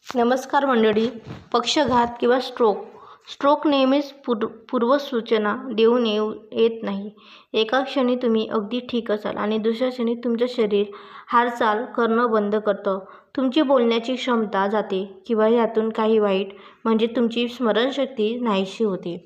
नमस्कार मंडळी. पक्षाघात किंवा स्ट्रोक नेहमीच पूर्वसूचना देऊन येत नाही. एका क्षणी तुम्ही अगदी ठीक असाल आणि दुसऱ्या क्षणी तुमचं शरीर हालचाल करणं बंद करतं. तुमची बोलण्याची क्षमता जाते किंवा यातून काही वाईट म्हणजे तुमची स्मरणशक्ती नाहीशी होते.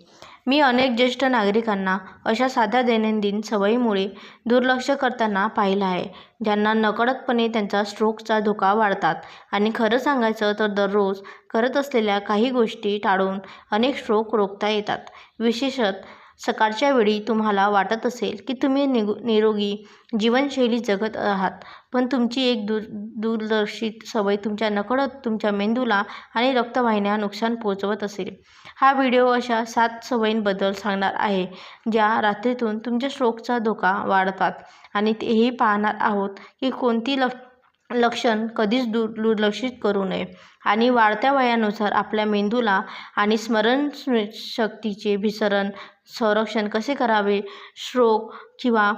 मी अनेक ज्येष्ठ नागरिकांना अशा साध्या दैनंदिन सवयीमुळे दुर्लक्ष करताना पाहिलं आहे, ज्यांना नकळतपणे त्यांचा स्ट्रोकचा धोका वाढतात. आणि खरं सांगायचं तर दररोज करत असलेल्या काही गोष्टी टाळून अनेक स्ट्रोक रोखता येतात. विशेषतः सकाळच्या वेळी तुम्हाला वाटत असेल की तुम्ही निरोगी जीवनशैली जगत आहात, पण तुमची एक दुर्लक्षित सवय तुमच्या नकळत तुमच्या मेंदूला आणि रक्तवाहिन्या नुकसान पोहोचवत असेल. हा व्हिडिओ अशा 7 सवयींबद्दल सांगणार आहे, ज्या रात्रीतून तुमच्या स्ट्रोकचा धोका वाढतात. आणि तेही पाहणार आहोत की कोणती लक्षण कधीच दुर्लक्षित करू नये आणि वाढत्या वयानुसार आपल्या मेंदूला आणि स्मरणशक्तीचे संरक्षण कसे करावे. स्ट्रोक किंवा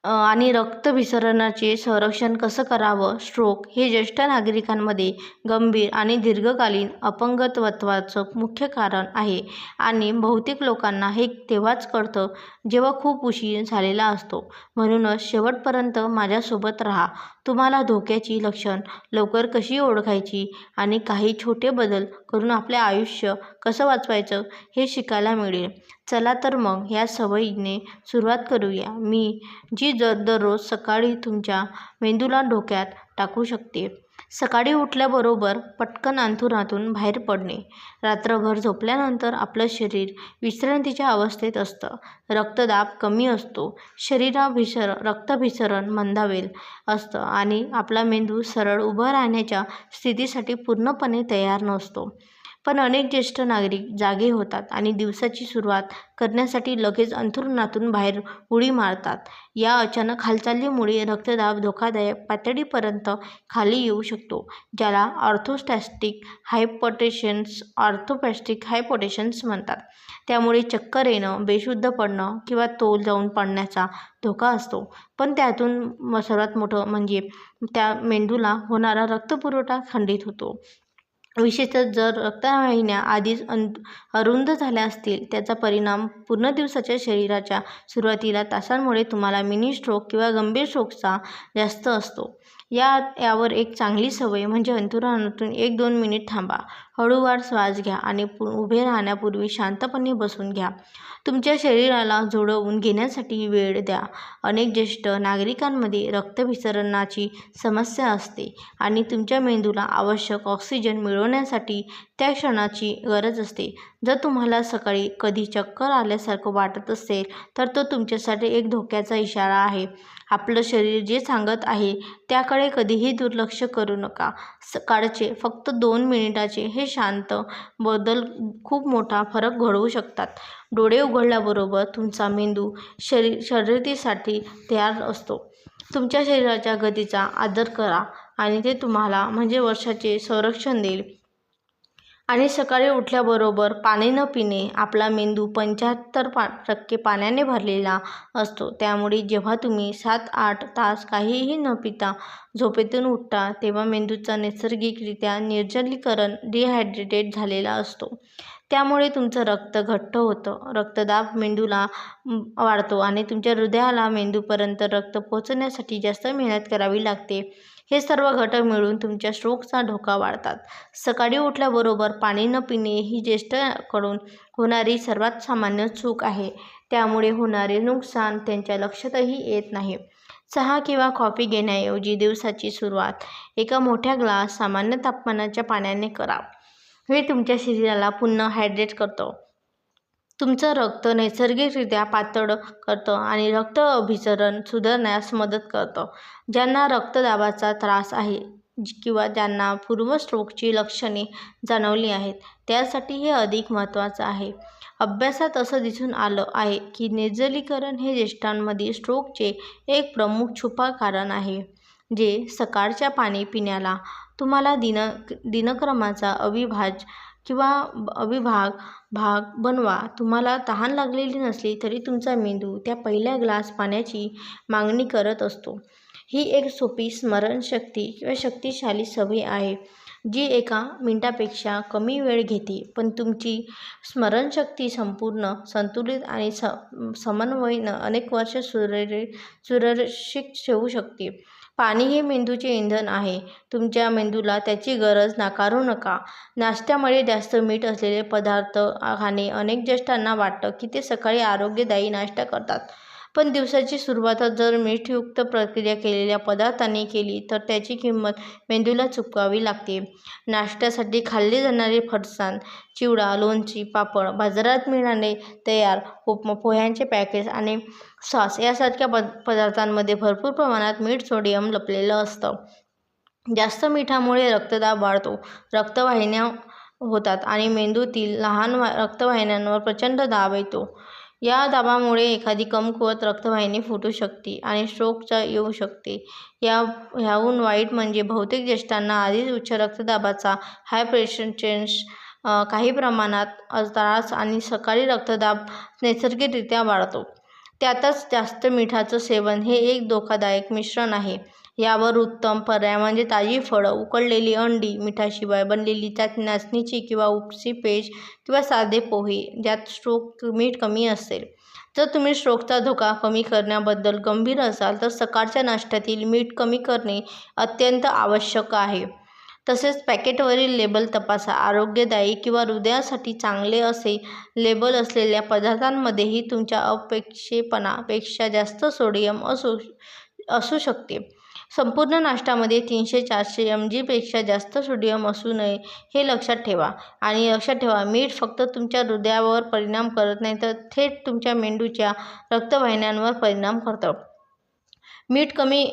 आणि रक्तभिसरणाचे संरक्षण कसं करावं. स्ट्रोक हे ज्येष्ठ नागरिकांमध्ये गंभीर आणि दीर्घकालीन अपंगत्वाचं मुख्य कारण आहे आणि बहुतेक लोकांना हे तेव्हाच कळतं जेव्हा खूप उशीर झालेला असतो. म्हणूनच शेवटपर्यंत माझ्यासोबत राहा. तुम्हाला धोक्याची लक्षणं लवकर कशी ओळखायची आणि काही छोटे बदल करून आपले आयुष्य कसं वाचवायचं हे शिकायला मिळेल. चला तर मग या सवयीने सुरुवात करूया, जी दररोज सकाळी तुमच्या मेंदूला डोक्यात टाकू शकते. सकाळी उठल्याबरोबर पटकन अंथरुणातून बाहेर पडणे. रात्रभर झोपल्यानंतर आपलं शरीर विश्रांतीच्या अवस्थेत असतं. रक्तदाब कमी असतो, रक्ताभिसरण मंदावलेलं असतं आणि आपला मेंदू सरळ उभं राहण्याच्या स्थितीसाठी पूर्णपणे तयार नसतो. पण अनेक ज्येष्ठ नागरिक जागे होतात आणि दिवसाची सुरुवात करण्यासाठी लगेच अंथरुणातून बाहेर उडी मारतात. या अचानक हालचालीमुळे रक्तदाब धोकादायक पातळीपर्यंत खाली येऊ शकतो, ज्याला ऑर्थोस्टॅटिक हायपोटेन्शन म्हणतात. त्यामुळे चक्कर येणं, बेशुद्ध पडणं किंवा तोल जाऊन पडण्याचा धोका असतो. पण त्यातून सर्वात मोठं म्हणजे त्या मेंदूला होणारा रक्तपुरवठा खंडित होतो. विशेषतः जर रक्तवाहिन्या आधीच अरुंद झाल्या असतील. त्याचा परिणाम पूर्ण दिवसाच्या शरीराच्या सुरुवातीला तासांमुळे तुम्हाला मिनी स्ट्रोक किंवा गंभीर स्ट्रोकचा जास्त असतो. यावर एक चांगली सवय म्हणजे अंथरुणातून 1-2 मिनिट थांबा, हळूवार श्वास घ्या आणि उभे राहण्यापूर्वी शांतपणे बसून घ्या. तुमच्या शरीराला जुळवून घेण्यासाठी वेळ द्या. अनेक ज्येष्ठ नागरिकांमध्ये रक्तभिसरणाची समस्या असते आणि तुमच्या मेंदूला आवश्यक ऑक्सिजन मिळवण्यासाठी त्या क्षणाची गरज असते. जर तुम्हाला सकाळी कधी चक्कर आल्यासारखं वाटत असेल, तर तो तुमच्यासाठी एक धोक्याचा इशारा आहे. आपलं शरीर जे सांगत आहे त्याकडे कधीही दुर्लक्ष करू नका. सकाळचे फक्त 2 मिनिटांचे हे शांत बदल खूप मोठा फरक घडवू शकतात. डोळे उघडल्याबरोबर तुमचा मेंदू शर्यतीसाठी तयार असतो. तुमच्या शरीराच्या गतीचा आदर करा आणि ते तुम्हाला वर्षाचे संरक्षण देईल. आणि सकाळी उठल्याबरोबर पाणी न पिणे. आपला मेंदू 75% पाण्याने भरलेला असतो. त्यामुळे जेव्हा तुम्ही 7-8 तास काहीही न पिता झोपेतून उठता, तेव्हा मेंदूचा नैसर्गिकरित्या निर्जलीकरण डिहायड्रेटेड झालेला असतो. त्यामुळे तुमचं रक्त घट्ट होतं, रक्तदाब मेंदूला वाढतो आणि तुमच्या हृदयाला मेंदूपर्यंत रक्त पोहोचण्यासाठी जास्त मेहनत करावी लागते. हे सर्व घटक मिळून तुमच्या स्ट्रोकचा धोका वाढतात. सकाळी उठल्याबरोबर पाणी न पिणे ही ज्येष्ठांकडून होणारी सर्वात सामान्य चूक आहे. त्यामुळे होणारे नुकसान त्यांच्या लक्षातही येत नाही. चहा किंवा कॉफी घेण्याऐवजी दिवसाची सुरुवात एका मोठ्या ग्लास सामान्य तापमानाच्या पाण्याने करा. हे तुमच्या शरीराला पुन्हा हायड्रेट करतं, तुमचं रक्त नैसर्गिकरित्या पातळ करतं आणि रक्ताभिसरण सुधारण्यास मदत करतं. ज्यांना रक्तदाबाचा त्रास आहे किंवा ज्यांना पूर्व स्ट्रोकची लक्षणे जाणवली आहेत, त्यासाठी हे अधिक महत्त्वाचं आहे. अभ्यासात असं दिसून आलं आहे की निर्जलीकरण हे ज्येष्ठांमध्ये स्ट्रोकचे एक प्रमुख छुपा कारण आहे. जे सकाळच्या पाणी पिण्याला तुम्हाला दिनक्रमाचा भाग बनवा. तुम्हाला तहान लागलेली नसली तरी तुमचा मेंदू त्या पहिल्या ग्लास पाण्याची मागणी करत असतो. ही एक सोपी स्मरणशक्ती किंवा शक्तिशाली सवय आहे जी एका मिनिटापेक्षा कमी वेळ घेते, पण तुमची स्मरणशक्ती संपूर्ण, संतुलित आणि समन्वयीनं अनेक वर्ष सुरक्षित ठेवू शकते. पाणी हे मेंदूचे इंधन आहे. तुमच्या मेंदूला त्याची गरज नाकारू नका. नाश्त्यामध्ये जास्त मीठ असलेले पदार्थ खाणे. अनेक ज्येष्ठांना वाटतं की ते सकाळी आरोग्यदायी नाश्ता करतात, पण दिवसाची सुरुवातच जर मीठयुक्त प्रक्रिया केलेल्या पदार्थांनी केली तर त्याची किंमत मेंदूला चुकवावी लागते. नाश्त्यासाठी खाल्ले जाणारे फरसाण, चिवडा, लोणची, पापड, बाजारात मिळणारे तयार पोह्यांचे पॅकेट्स आणि सॉस यासारख्या पदार्थांमध्ये भरपूर प्रमाणात मीठ, सोडियम लपलेलं असतं. जास्त मिठामुळे रक्तदाब वाढतो, रक्तवाहिन्या होतात आणि मेंदूतील लहान रक्तवाहिन्यांवर प्रचंड दाब येतो. या दाबामुळे एखादी कमकुवत रक्तवाहिनी फुटू शकते आणि स्ट्रोक येऊ शकते. ह्याहून वाईट म्हणजे बहुतेक ज्येष्ठांना आधीच उच्च रक्तदाबाचा हायपरटेन्शन काही प्रमाणात त्रास आणि सकाळी रक्तदाब नैसर्गिकरित्या वाढतो. त्यातच जास्त मिठाचं सेवन हे एक धोकादायक मिश्रण आहे. यावर उत्तम पर्याय म्हणजे ताजी फळं, उकडलेली अंडी, मिठाशिवाय बनलेली नाचणीची किंवा उपसी पेज किंवा साधे पोहे ज्यात मीठ कमी असेल. जर तुम्ही स्ट्रोकचा धोका कमी करण्याबद्दल गंभीर असाल तर सकाळच्या नाश्त्यातील मीठ कमी करणे अत्यंत आवश्यक आहे. तसेच पॅकेटवरील लेबल तपासा. आरोग्यदायी किंवा हृदयासाठी चांगले असे लेबल असलेल्या पदार्थांमध्येही तुमच्या अपेक्षेपेक्षा जास्त सोडियम असू शकते. संपूर्ण नाश्त्यामध्ये 300-400 mg पेक्षा जास्त सोडियम असू नये हे लक्षात ठेवा. आणि लक्षात ठेवा, मीठ फक्त तुमच्या हृदयावर परिणाम करत नाही तर थेट तुमच्या मेंदूच्या रक्तवाहिन्यांवर परिणाम करतं. मीठ कमी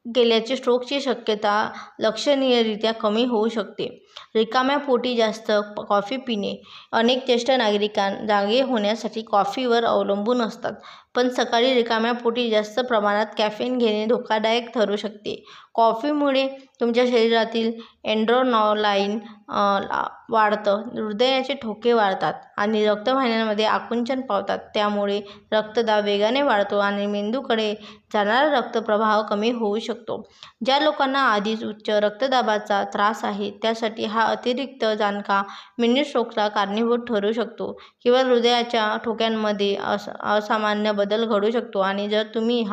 केल्याची स्ट्रोकची शक्यता लक्षणीयरित्या कमी होऊ शकते. रिकाम्या पोटी जास्त कॉफी पिणे. अनेक ज्येष्ठ नागरिक जागे होण्यासाठी कॉफीवर अवलंबून असतात, पण सकाळी रिकाम्या पोटी जास्त प्रमाणात कॅफेन घेणे धोकादायक ठरू शकते. कॉफीमुळे तुमच्या शरीरातील एड्रेनालाईन वाढतं, हृदयाचे ठोके वाढतात आणि रक्तवाहिन्यांमध्ये आकुंचन पावतात. त्यामुळे रक्तदाब वेगाने वाढतो आणि मेंदूकडे जाणारा रक्तप्रवाह कमी होऊ शकतो. ज्या लोकांना आधीच उच्च रक्तदाबाचा त्रास आहे त्यासाठी हा अतिरिक्त झटका मिनी स्ट्रोकला कारणीभूत ठरू शकतो किंवा हृदयाच्या ठोक्यांमध्ये असामान्य बदल घडू शकतो. आणि जर तुम्ही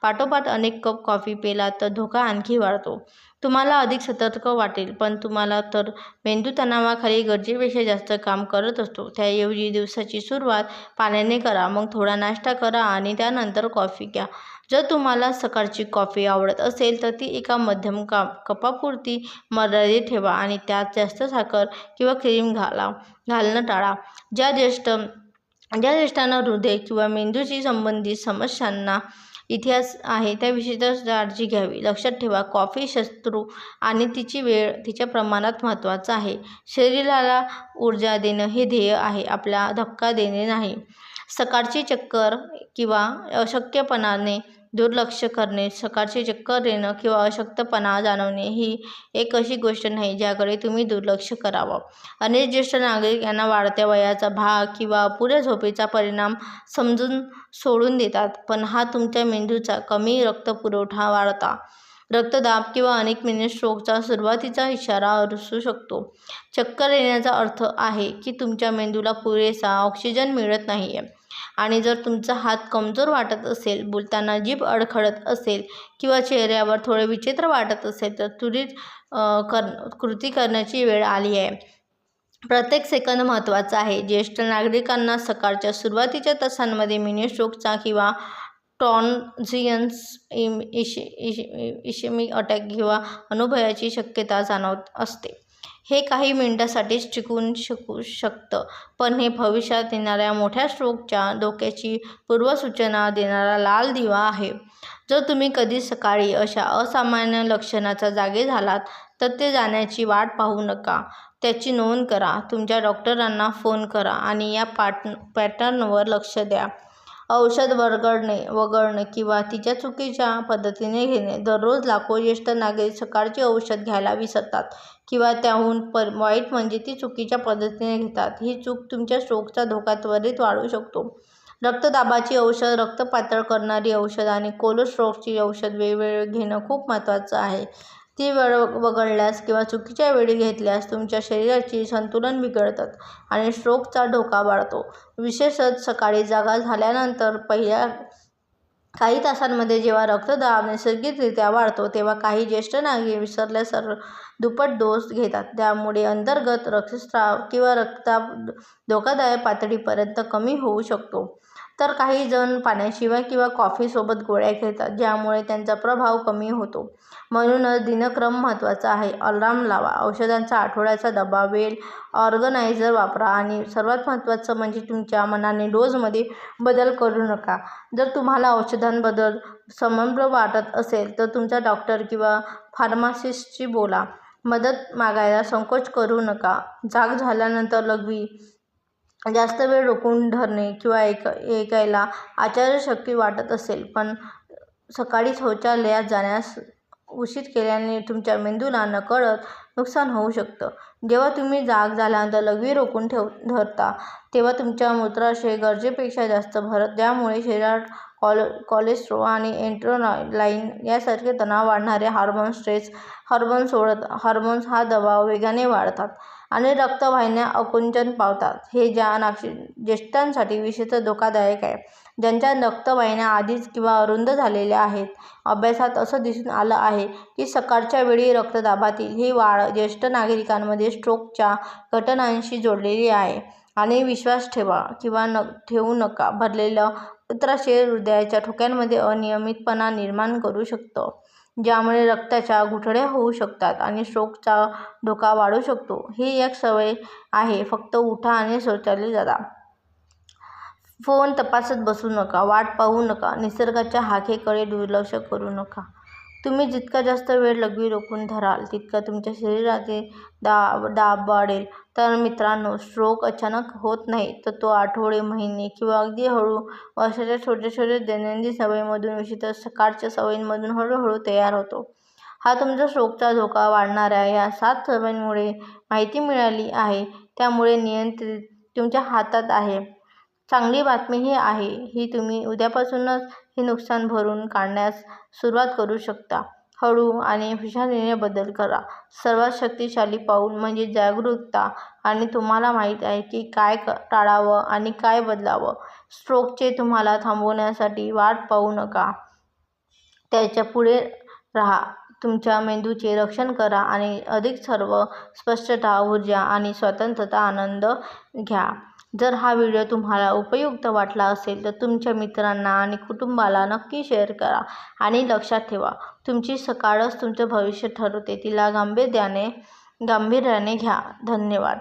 पाठोपाठ अनेक कप कॉफी पिलात तर धोका आणखी वाढतो. तुम्हाला अधिक सतर्क वाटेल, पण तुम्हाला तर मेंदू तणावाखाली गरजेपेक्षा जास्त काम करत असतो. त्याऐवजी दिवसाची सुरुवात पाण्याने करा, मग थोडा नाश्ता करा आणि त्यानंतर कॉफी घ्या. जर तुम्हाला सकाळची कॉफी आवडत असेल तर ती एका मध्यम कपापुरती मर्यादित ठेवा आणि त्यात जास्त साखर किंवा क्रीम घालणं टाळा. ज्या ज्येष्ठांना हृदय किंवा मेंदूशी संबंधित समस्यांना इतिहास आहे त्याविषयी तर काळजी घ्यावी. लक्षात ठेवा, कॉफी शस्त्र आणि तिची वेळ तिच्या प्रमाणात महत्त्वाचं आहे. शरीराला ऊर्जा देणं हे ध्येय आहे, आपला धक्का देणे नाही. सकाळची चक्कर किंवा अशक्तपणाने दुर्लक्ष करणे. सकाळची चक्कर येणं किंवा अशक्तपणा जाणवणे ही एक अशी गोष्ट नाही ज्याकडे तुम्ही दुर्लक्ष करावं. अनेक ज्येष्ठ नागरिक यांना वाढत्या वयाचा भाग किंवा अपुऱ्या झोपेचा परिणाम समजून सोडून देतात, पण हा तुमच्या मेंदूचा कमी रक्तपुरवठा, वाढता रक्तदाब किंवा अनेक मिनी स्ट्रोकचा सुरुवातीचा इशारा असू शकतो. चक्कर येण्याचा अर्थ आहे की तुमच्या मेंदूला पुरेसा ऑक्सिजन मिळत नाहीये. आणि जर तुमचा हात कमजोर वाटत असेल, बोलताना जीभ अडखळत असेल किंवा चेहऱ्यावर थोडे विचित्र वाटत असेल तर त्वरित कृती करण्याची वेळ आली आहे. प्रत्येक सेकंद महत्त्वाचा आहे. ज्येष्ठ नागरिकांना सकाळच्या सुरुवातीच्या तासांमध्ये मिनी स्ट्रोकचा किंवा ट्रान्झिएंट इशेमिक अटॅक किंवा अनुभवाची शक्यता जाणवत असते. हे काही मिनिटांसाठीच टिकून शकतं, पण हे भविष्यात येणाऱ्या मोठ्या स्ट्रोकच्या धोक्याची पूर्वसूचना देणारा लाल दिवा आहे. जर तुम्ही कधी सकाळी अशा असामान्य लक्षणांचा जागे झालात तर ते जाण्याची वाट पाहू नका. त्याची नोंद करा, तुमच्या डॉक्टरांना फोन करा आणि या पॅटर्नवर लक्ष द्या. औषध वगळणे किंवा तिच्या चुकीच्या पद्धतीने घेणे. दररोज लाखो ज्येष्ठ नागरिक सकाळची औषध घ्यायला विसरतात किंवा त्याहून वाईट म्हणजे ती चुकीच्या पद्धतीने घेतात. ही चूक तुमच्या स्ट्रोकचा धोका त्वरित वाढवू शकतो. रक्तदाबाची औषध, रक्त पातळ करणारी औषध आणि कोलेस्ट्रॉलची औषध वेळोवेळी घेणं खूप महत्त्वाचं आहे. ती वेळ वगळल्यास किंवा चुकीच्या वेळी घेतल्यास तुमच्या शरीराची संतुलन बिघडतं आणि स्ट्रोकचा धोका वाढतो. विशेषतः सकाळी जागा झाल्यानंतर पहिल्या काही तासांमध्ये जेव्हा रक्तदाब नैसर्गिकरित्या वाढतो, तेव्हा काही ज्येष्ठ नागरिक विसरल्यास दुप्पट डोस घेतात. त्यामुळे अंतर्गत रक्तस्राव किंवा रक्तदाब धोकादायक पातळीपर्यंत कमी होऊ शकतो. तर काही जण पाण्याशिवाय किंवा कॉफीसोबत गोळ्या घेतात, ज्यामुळे त्यांचा प्रभाव कमी होतो. म्हणूनच दिनक्रम महत्त्वाचा आहे. अलार्म लावा, औषधांचा आठवड्याचा डबा, वेळ ऑर्गनायझर वापरा आणि सर्वात महत्त्वाचं म्हणजे तुमच्या मनाने डोसमध्ये बदल करू नका. जर तुम्हाला औषधांबद्दल संभ्रम वाटत असेल तर तुमचा डॉक्टर किंवा फार्मासिस्टशी बोला. मदत मागायला संकोच करू नका. जाग झाल्यानंतर लघवी, जास्त वेळ रोखून धरणे किंवा ऐकायला आश्चर्यचकित वाटत असेल, पण सकाळी शौचालयात जाण्यास उशीर केल्याने तुमच्या मेंदूला नकळत नुकसान होऊ शकतं. जेव्हा तुम्ही जाग झाल्यानंतर लघवी रोखून धरता, तेव्हा तुमच्या मूत्राशय गरजेपेक्षा जास्त भरतात, ज्यामुळे शरीरात कोलेस्ट्रॉल आणि एड्रेनालाईन यासारखे तणाव वाढणारे हार्मोन्स, स्ट्रेस हार्मोन्स हा दबाव वेगाने वाढतात आणि रक्तवाहिन्या आकुंचन पावतात. हे ज्येष्ठांसाठी विशेषतः धोकादायक आहे, ज्यांच्या रक्तवाहिन्या आधीच किंवा अरुंद झालेल्या आहेत. अभ्यासात असं दिसून आलं आहे की सकाळच्या वेळी रक्तदाबातील ही वाढ ज्येष्ठ नागरिकांमध्ये स्ट्रोकच्या घटनांशी जोडलेली आहे. आणि विश्वास ठेवा किंवा ठेवू नका, भरलेलं मूत्राशय हृदयाच्या ठोक्यांमध्ये अनियमितपणा निर्माण करू शकतं, ज्यामुळे रक्ताच्या गुठळ्या होऊ शकतात आणि स्ट्रोकचा धोका वाढू शकतो. ही एक सवय आहे, फक्त उठा आणि शौचालयात जा. फोन तपासत बसू नका, वाट पाहू नका, निसर्गाच्या हाकेकडे दुर्लक्ष करू नका. तुम्ही जितका जास्त वेळ लघवी रोखून धराल, तितका तुमच्या शरीराचे दाब वाढेल. तर मित्रांनो, स्ट्रोक अचानक होत नाही, तर तो आठवडे, महिने किंवा अगदी हळू वर्षाच्या छोट्या छोट्या दैनंदिन सवयींमधून, विशेषतः सकाळच्या सवयींमधून हळूहळू तयार होतो. हा तुमचा स्ट्रोकचा धोका वाढवणाऱ्या या 7 सवयींमुळे माहिती मिळाली आहे, त्यामुळे नियंत्रण तुमच्या हातात आहे. चांगली बातमी ही आहे की तुम्ही उद्यापासूनच हे नुकसान भरून काढण्यास सुरुवात करू शकता. हळू आणि हुशारीने बदल करा. सर्वात शक्तिशाली पाऊल म्हणजे जागरूकता आणि तुम्हाला माहीत आहे की काय टाळावं आणि काय बदलावं. स्ट्रोकचे तुम्हाला थांबवण्यासाठी वाट पाहू नका, त्याच्या पुढे राहा. तुमच्या मेंदूचे रक्षण करा आणि अधिक स्पष्टता, ऊर्जा आणि स्वतंत्रता आनंद घ्या. जर हा व्हिडिओ तुम्हाला उपयुक्त वाटला असेल तर तुमच्या मित्रांना आणि कुटुंबाला नक्की शेअर करा. आणि लक्षात ठेवा, तुमची सकाळच तुमचं भविष्य ठरवते. तिला गांभीर्याने घ्या. धन्यवाद.